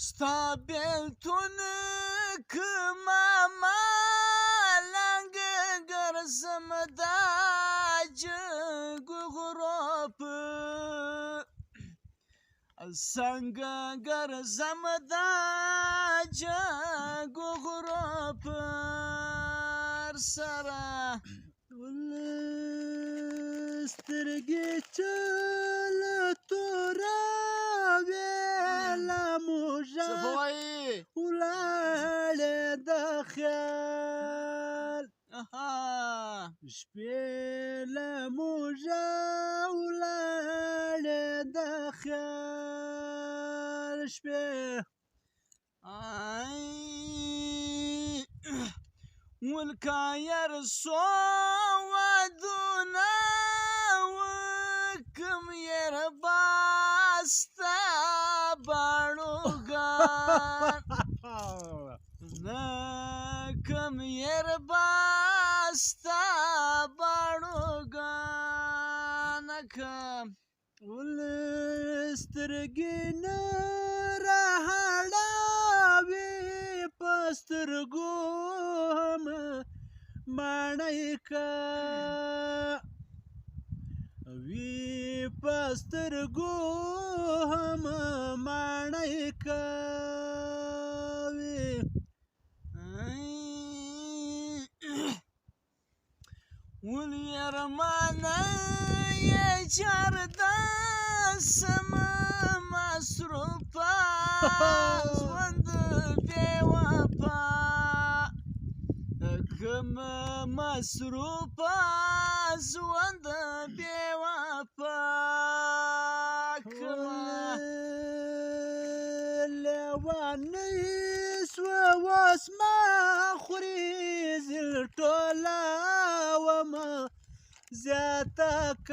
ستا بیلتون کما مالنگ گرزم دا جنگ غروب سنگ گرزم دا جنگ غروب سره سترګې چل توراوې له موږه ولاړې د خیال شپې له موږه ولاړې د خیال شپې والكاير صوادونا وكم يرباستا بانوغان كم يرباستا بانوغان كم ولسترګې نه راهړاوې پسترګو ماڼۍ که وي پسترګو هم ماڼۍ که وي واليرمانه يا جاردا سما مصروفه زوند بوفا كم مصروفه زوند بوفا لواني سوى واسمع خريز الطلا وما زياتك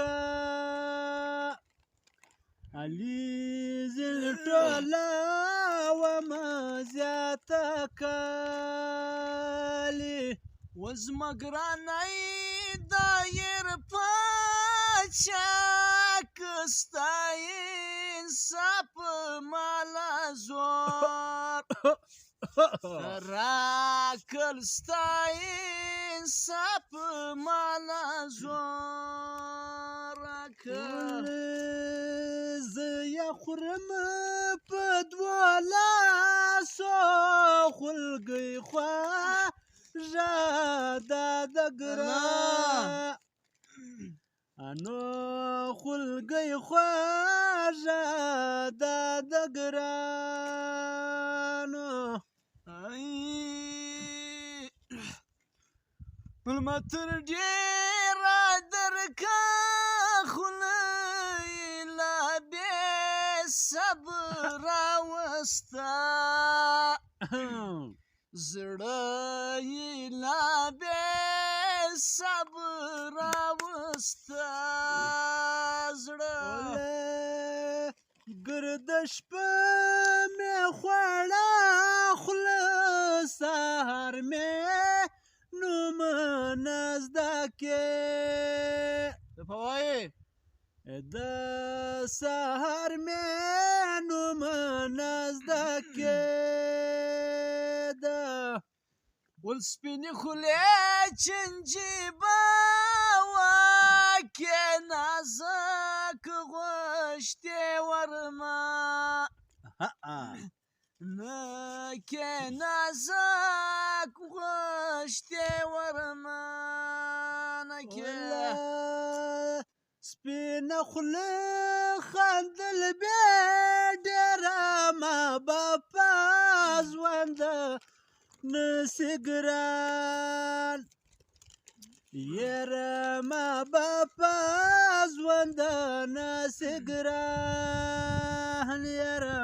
علي زلطلا وما زياتك علي وزمقراني داير باشاك ستاين ساب مالا زور راكل ستاين ساب مالا زور راكل زي خرم بدوالا سو خلقي خوا جادا دقرا انو خلقي خوا جادا دقرانو المطر ديرا دركا خلي لا بصبر وستا زړه لا بصبر وستا زړه گردش په مې خوړه خوله سهار مې نوم نزدکې د سهار مې نوم نزدکې ده والسپینې خولې چنجیبه واکې نازک غوښتې ورما نکې نازک غوښتې ورما نکې سپینه خوله خندل بیا ډېره ما به په ژونده نسي ګران یاره ما به په ژونده نسي ګران یاره